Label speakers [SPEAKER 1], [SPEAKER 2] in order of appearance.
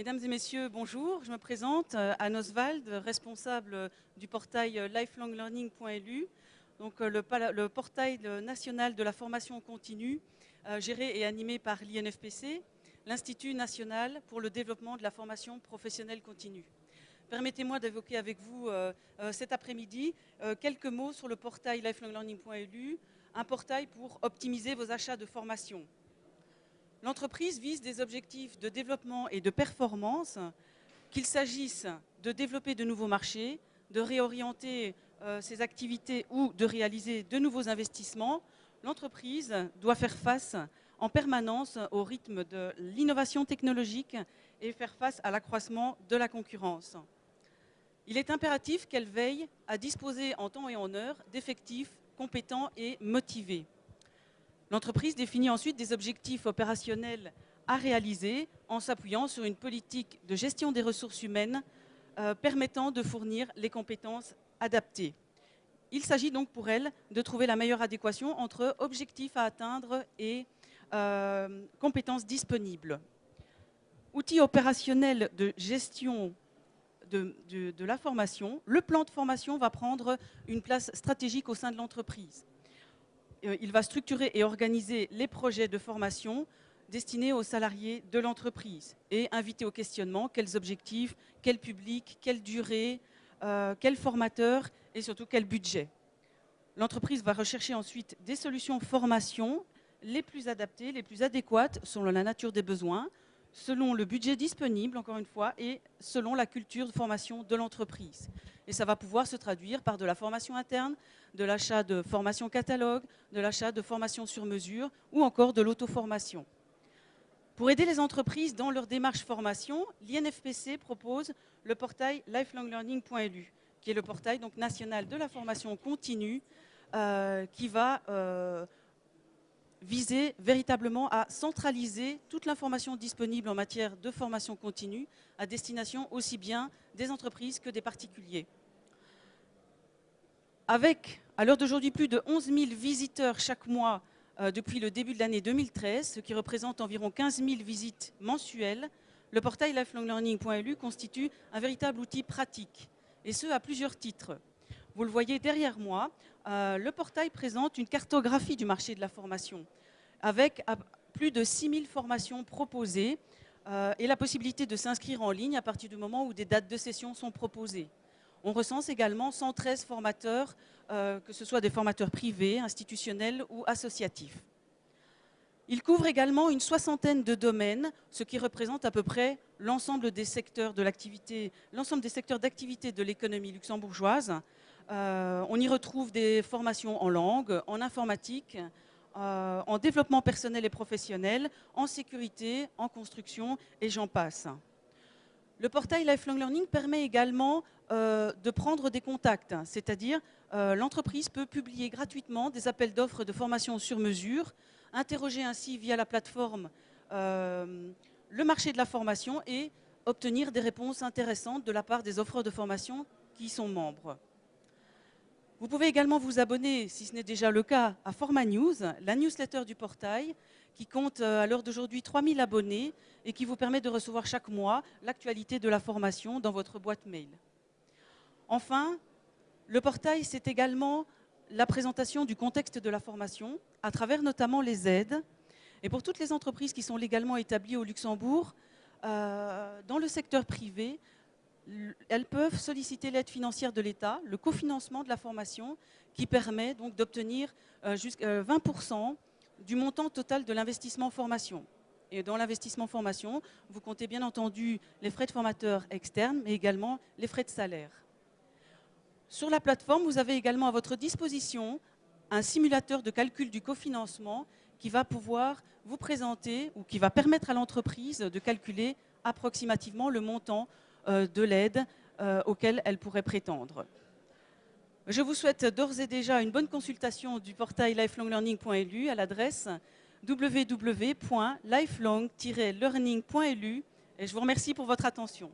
[SPEAKER 1] Mesdames et messieurs, bonjour. Je me présente, Anne Oswald, responsable du portail lifelonglearning.lu, donc le portail national de la formation continue, géré et animé par l'INFPC, l'Institut national pour le développement de la formation professionnelle continue. Permettez-moi d'évoquer avec vous cet après-midi quelques mots sur le portail lifelonglearning.lu, un portail pour optimiser vos achats de formation. L'entreprise vise des objectifs de développement et de performance, qu'il s'agisse de développer de nouveaux marchés, de réorienter ses activités ou de réaliser de nouveaux investissements. L'entreprise doit faire face en permanence au rythme de l'innovation technologique et faire face à l'accroissement de la concurrence. Il est impératif qu'elle veille à disposer en temps et en heure d'effectifs compétents et motivés. L'entreprise définit ensuite des objectifs opérationnels à réaliser en s'appuyant sur une politique de gestion des ressources humaines permettant de fournir les compétences adaptées. Il s'agit donc pour elle de trouver la meilleure adéquation entre objectifs à atteindre et compétences disponibles. Outil opérationnel de gestion de la formation, le plan de formation va prendre une place stratégique au sein de l'entreprise. Il va structurer et organiser les projets de formation destinés aux salariés de l'entreprise et inviter au questionnement quels objectifs, quel public, quelle durée, quel formateur et surtout quel budget. L'entreprise va rechercher ensuite des solutions formation les plus adaptées, les plus adéquates selon la nature des besoins, selon le budget disponible, encore une fois, et selon la culture de formation de l'entreprise. Et ça va pouvoir se traduire par de la formation interne, de l'achat de formation catalogue, de l'achat de formation sur mesure ou encore de l'auto-formation. Pour aider les entreprises dans leur démarche formation, l'INFPC propose le portail lifelonglearning.lu, qui est le portail donc, national de la formation continue, qui va viser véritablement à centraliser toute l'information disponible en matière de formation continue à destination aussi bien des entreprises que des particuliers. Avec, à l'heure d'aujourd'hui, plus de 11 000 visiteurs chaque mois depuis le début de l'année 2013, ce qui représente environ 15 000 visites mensuelles, le portail lifelonglearning.lu constitue un véritable outil pratique, et ce à plusieurs titres. Vous le voyez derrière moi, le portail présente une cartographie du marché de la formation avec plus de 6 000 formations proposées et la possibilité de s'inscrire en ligne à partir du moment où des dates de session sont proposées. On recense également 113 formateurs, que ce soit des formateurs privés, institutionnels ou associatifs. Il couvre également une soixantaine de domaines, ce qui représente à peu près l'ensemble des secteurs de l'activité, l'ensemble des secteurs d'activité de l'économie luxembourgeoise. On y retrouve des formations en langue, en informatique, en développement personnel et professionnel, en sécurité, en construction et j'en passe. Le portail Lifelong Learning permet également de prendre des contacts, c'est-à-dire l'entreprise peut publier gratuitement des appels d'offres de formation sur mesure, interroger ainsi via la plateforme le marché de la formation et obtenir des réponses intéressantes de la part des offreurs de formation qui sont membres. Vous pouvez également vous abonner, si ce n'est déjà le cas, à Forma News, la newsletter du portail, qui compte à l'heure d'aujourd'hui 3000 abonnés et qui vous permet de recevoir chaque mois l'actualité de la formation dans votre boîte mail. Enfin, le portail, c'est également la présentation du contexte de la formation, à travers notamment les aides. Et pour toutes les entreprises qui sont légalement établies au Luxembourg, dans le secteur privé, elles peuvent solliciter l'aide financière de l'État, le cofinancement de la formation, qui permet donc d'obtenir jusqu'à 20% du montant total de l'investissement formation. Et dans l'investissement formation, vous comptez bien entendu les frais de formateurs externes, mais également les frais de salaire. Sur la plateforme, vous avez également à votre disposition un simulateur de calcul du cofinancement qui va pouvoir vous présenter ou qui va permettre à l'entreprise de calculer approximativement le montant de l'aide auquel elle pourrait prétendre. Je vous souhaite d'ores et déjà une bonne consultation du portail lifelonglearning.lu à l'adresse www.lifelong-learning.lu et je vous remercie pour votre attention.